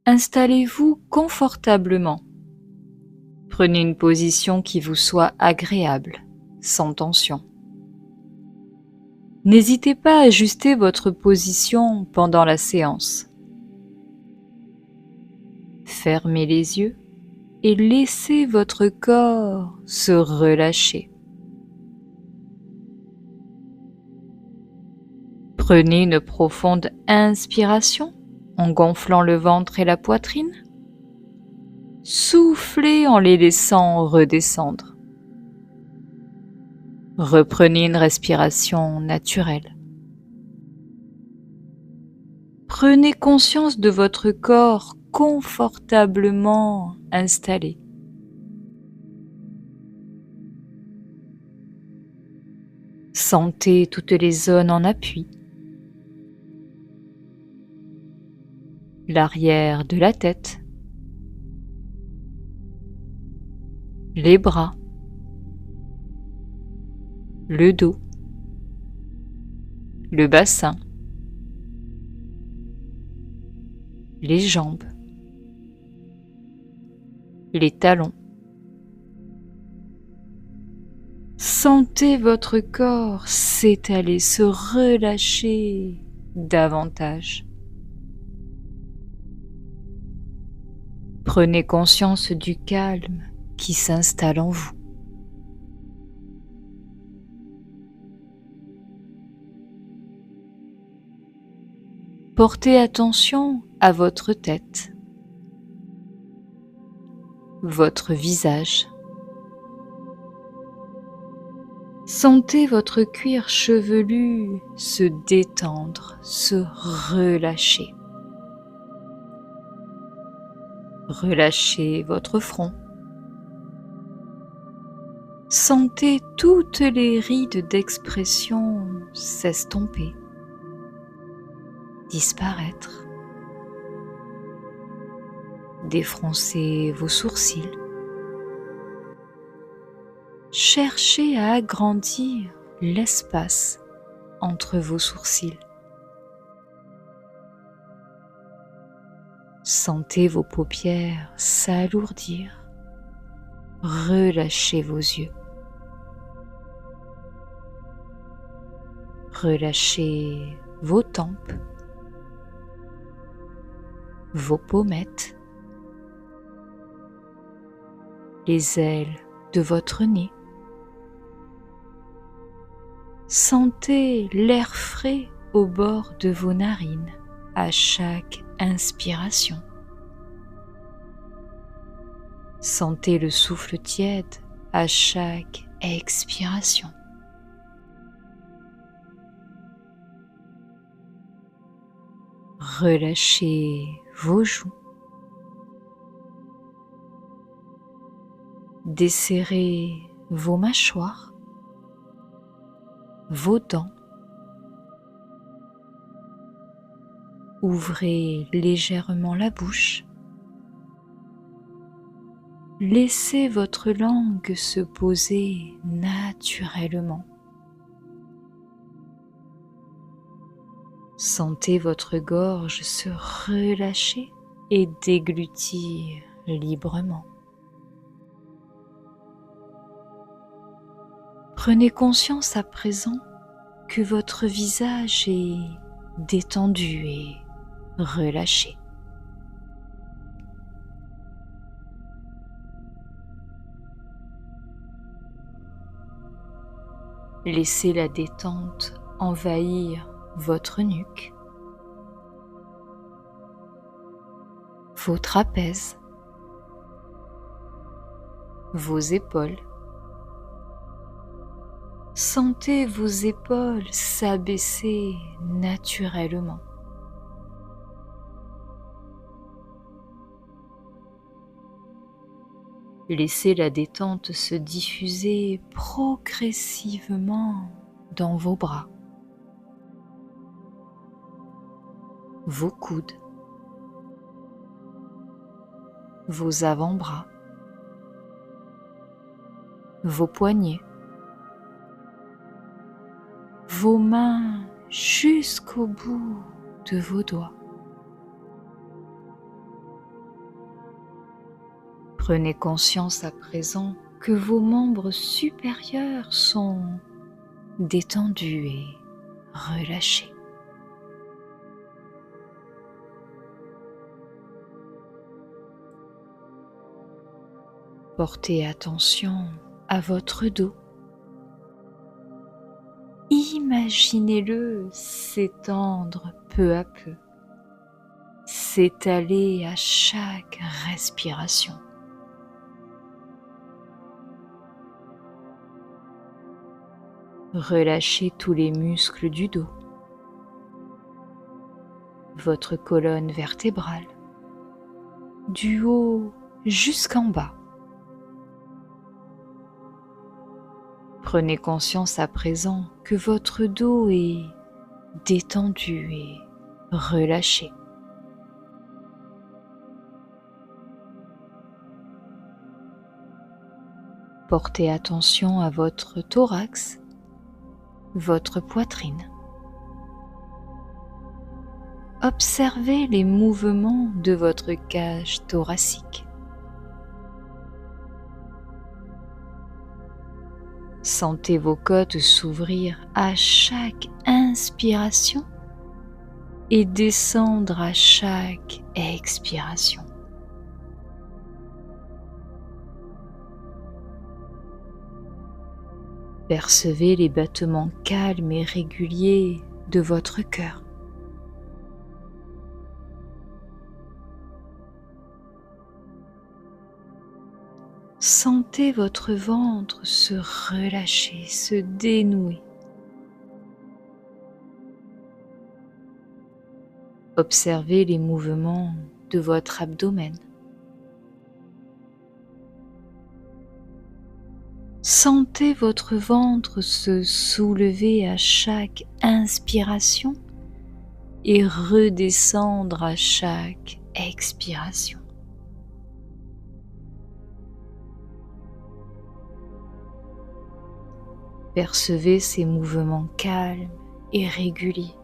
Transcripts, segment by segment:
Installez-vous confortablement. Prenez une position qui vous soit agréable, sans tension. N'hésitez pas à ajuster votre position pendant la séance. Fermez les yeux et laissez votre corps se relâcher. Prenez une profonde inspiration en gonflant le ventre et la poitrine. Soufflez en les laissant redescendre. Reprenez une respiration naturelle. Prenez conscience de votre corps confortablement installé. Sentez toutes les zones en appui. L'arrière de la tête, les bras, le dos, le bassin, les jambes, les talons. Sentez votre corps s'étaler, se relâcher davantage. Prenez conscience du calme qui s'installe en vous. Portez attention à votre tête, votre visage. Sentez votre cuir chevelu se détendre, se relâcher. Relâchez votre front. Sentez toutes les rides d'expression s'estomper, disparaître. Défroncez vos sourcils. Cherchez à agrandir l'espace entre vos sourcils. Sentez vos paupières s'alourdir. Relâchez vos yeux. Relâchez vos tempes, vos pommettes, les ailes de votre nez. Sentez l'air frais au bord de vos narines à chaque inspiration. Sentez le souffle tiède à chaque expiration. Relâchez vos joues. Desserrez vos mâchoires, vos dents. Ouvrez légèrement la bouche. Laissez votre langue se poser naturellement. Sentez votre gorge se relâcher et déglutir librement. Prenez conscience à présent que votre visage est détendu et relâché. Laissez la détente envahir votre nuque, vos trapèzes, vos épaules. Sentez vos épaules s'abaisser naturellement. Laissez la détente se diffuser progressivement dans vos bras, vos coudes, vos avant-bras, vos poignets, vos mains jusqu'au bout de vos doigts. Prenez conscience à présent que vos membres supérieurs sont détendus et relâchés. Portez attention à votre dos. Imaginez-le s'étendre peu à peu, s'étaler à chaque respiration. Relâchez tous les muscles du dos, votre colonne vertébrale, du haut jusqu'en bas. Prenez conscience à présent que votre dos est détendu et relâché. Portez attention à votre thorax, votre poitrine. Observez les mouvements de votre cage thoracique. Sentez vos côtes s'ouvrir à chaque inspiration et descendre à chaque expiration. Percevez les battements calmes et réguliers de votre cœur. Sentez votre ventre se relâcher, se dénouer. Observez les mouvements de votre abdomen. Sentez votre ventre se soulever à chaque inspiration et redescendre à chaque expiration. Percevez ces mouvements calmes et réguliers.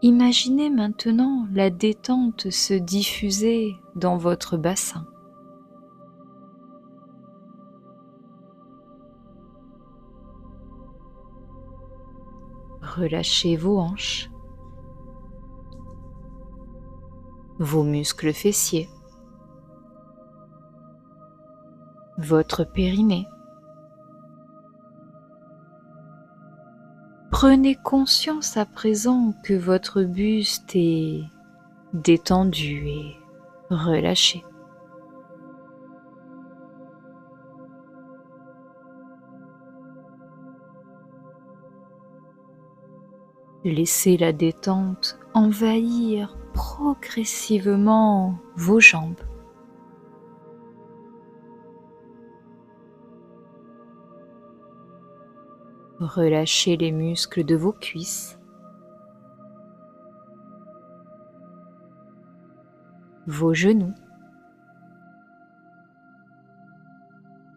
Imaginez maintenant la détente se diffuser dans votre bassin. Relâchez vos hanches, vos muscles fessiers, votre périnée. Prenez conscience à présent que votre buste est détendu et relâché. Laissez la détente envahir progressivement vos jambes. Relâchez les muscles de vos cuisses, vos genoux,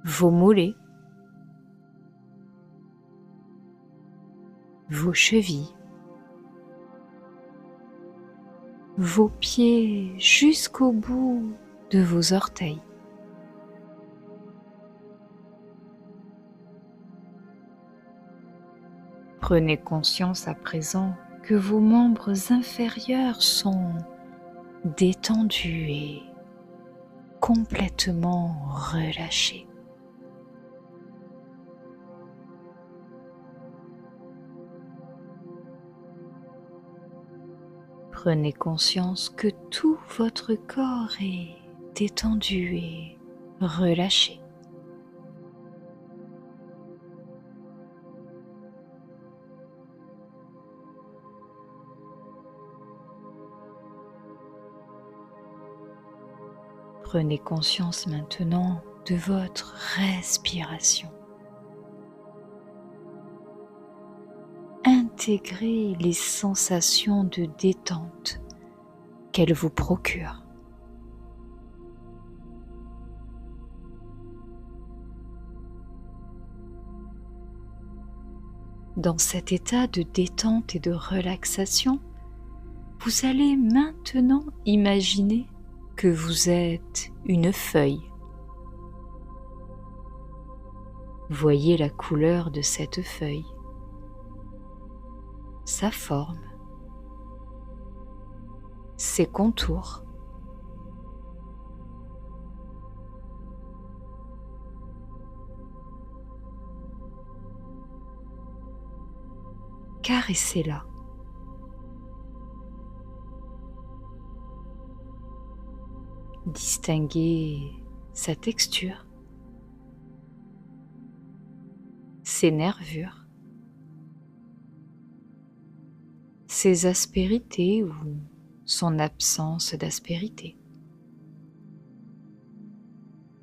vos mollets, vos chevilles, vos pieds jusqu'au bout de vos orteils. Prenez conscience à présent que vos membres inférieurs sont détendus et complètement relâchés. Prenez conscience que tout votre corps est détendu et relâché. Prenez conscience maintenant de votre respiration. Intégrez les sensations de détente qu'elle vous procure. Dans cet état de détente et de relaxation, vous allez maintenant imaginer que vous êtes une feuille. Voyez la couleur de cette feuille, sa forme, ses contours. Caressez-la. Distinguez sa texture, ses nervures, ses aspérités ou son absence d'aspérité.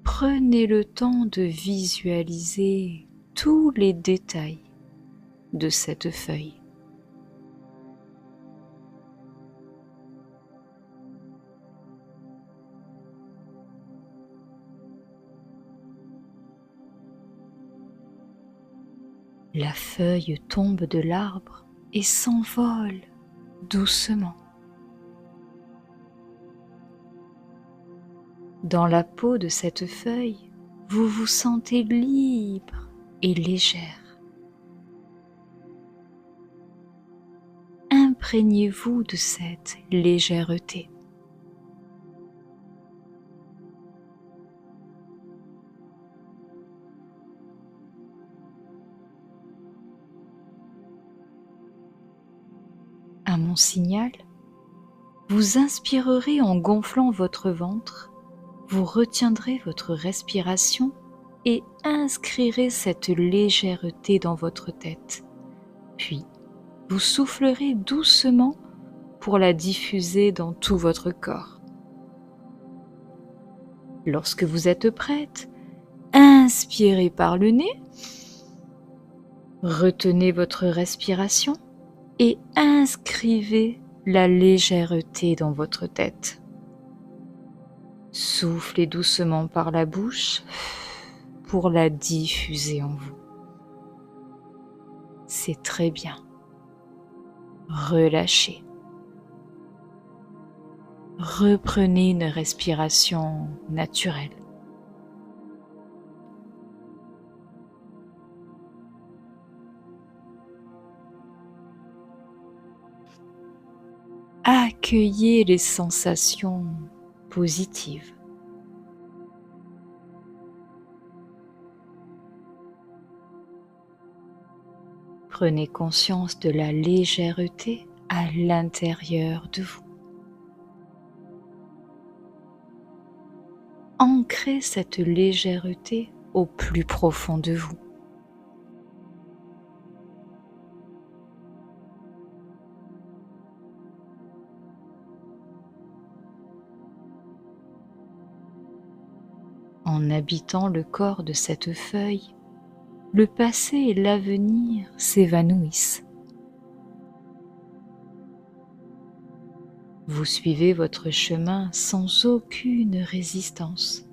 Prenez le temps de visualiser tous les détails de cette feuille. La feuille tombe de l'arbre et s'envole doucement. Dans la peau de cette feuille, vous vous sentez libre et légère. Imprégnez-vous de cette légèreté. À mon signal, vous inspirerez en gonflant votre ventre, vous retiendrez votre respiration et inscrirez cette légèreté dans votre tête. Puis, vous soufflerez doucement pour la diffuser dans tout votre corps. Lorsque vous êtes prête, inspirez par le nez, retenez votre respiration et inscrivez la légèreté dans votre tête. Soufflez doucement par la bouche pour la diffuser en vous. C'est très bien. Relâchez. Reprenez une respiration naturelle. Accueillez les sensations positives. Prenez conscience de la légèreté à l'intérieur de vous. Ancrez cette légèreté au plus profond de vous. En habitant le corps de cette feuille, le passé et l'avenir s'évanouissent. Vous suivez votre chemin sans aucune résistance.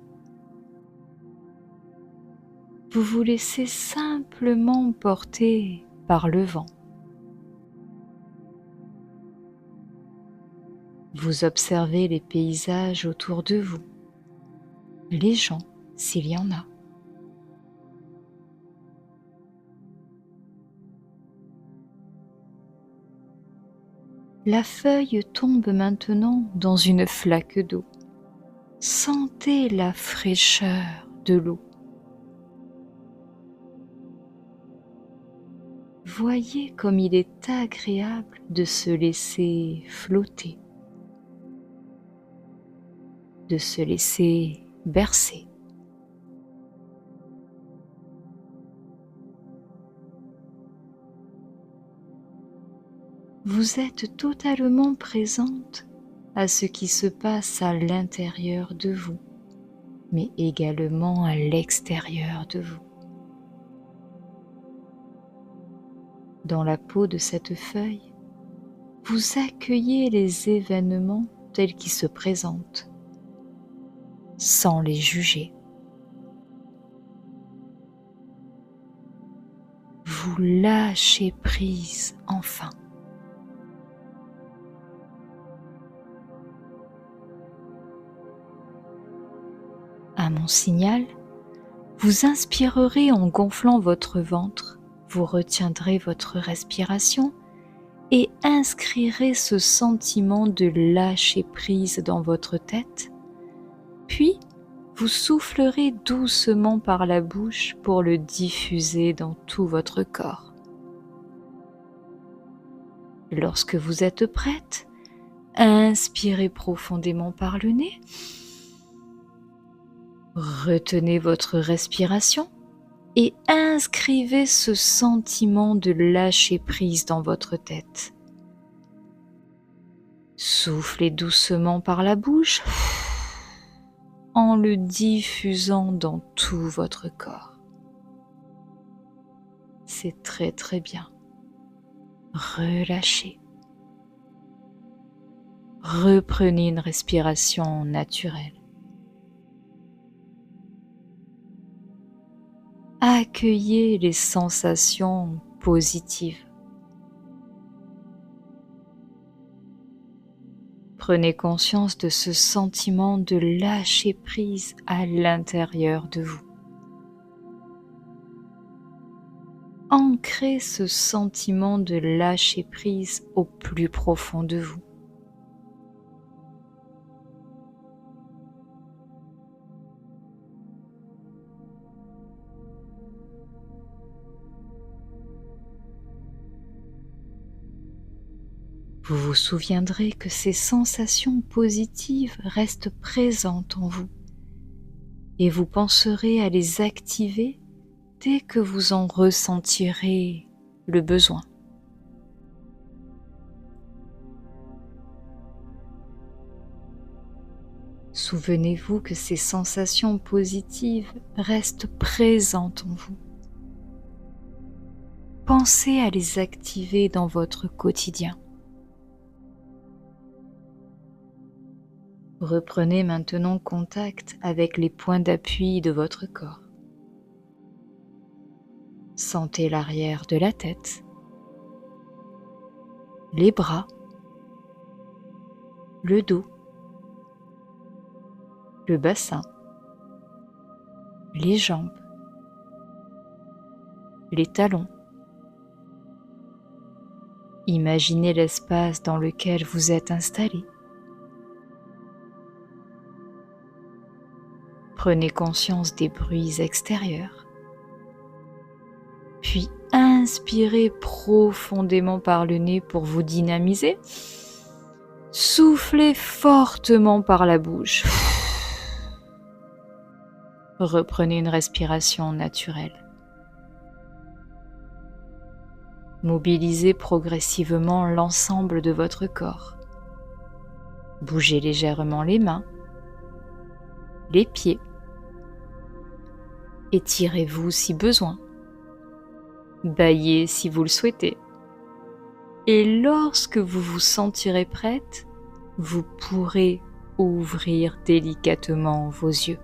Vous vous laissez simplement porter par le vent. Vous observez les paysages autour de vous, les gens s'il y en a. La feuille tombe maintenant dans une flaque d'eau. Sentez la fraîcheur de l'eau. Voyez comme il est agréable de se laisser flotter, de se laisser bercer. Vous êtes totalement présente à ce qui se passe à l'intérieur de vous, mais également à l'extérieur de vous. Dans la peau de cette feuille, vous accueillez les événements tels qu'ils se présentent, sans les juger. Vous lâchez prise enfin. À mon signal, vous inspirerez en gonflant votre ventre, vous retiendrez votre respiration et inscrirez ce sentiment de lâcher prise dans votre tête, puis vous soufflerez doucement par la bouche pour le diffuser dans tout votre corps. Lorsque vous êtes prête, inspirez profondément par le nez. Retenez votre respiration et inscrivez ce sentiment de lâcher prise dans votre tête. Soufflez doucement par la bouche en le diffusant dans tout votre corps. C'est très très bien. Relâchez. Reprenez une respiration naturelle. Accueillez les sensations positives. Prenez conscience de ce sentiment de lâcher prise à l'intérieur de vous. Ancrez ce sentiment de lâcher prise au plus profond de vous. Vous vous souviendrez que ces sensations positives restent présentes en vous et vous penserez à les activer dès que vous en ressentirez le besoin. Souvenez-vous que ces sensations positives restent présentes en vous. Pensez à les activer dans votre quotidien. Reprenez maintenant contact avec les points d'appui de votre corps. Sentez l'arrière de la tête, les bras, le dos, le bassin, les jambes, les talons. Imaginez l'espace dans lequel vous êtes installé. Prenez conscience des bruits extérieurs. Puis inspirez profondément par le nez pour vous dynamiser. Soufflez fortement par la bouche. Reprenez une respiration naturelle. Mobilisez progressivement l'ensemble de votre corps. Bougez légèrement les mains, les pieds. Étirez-vous si besoin. Bâillez si vous le souhaitez. Et lorsque vous vous sentirez prête, vous pourrez ouvrir délicatement vos yeux.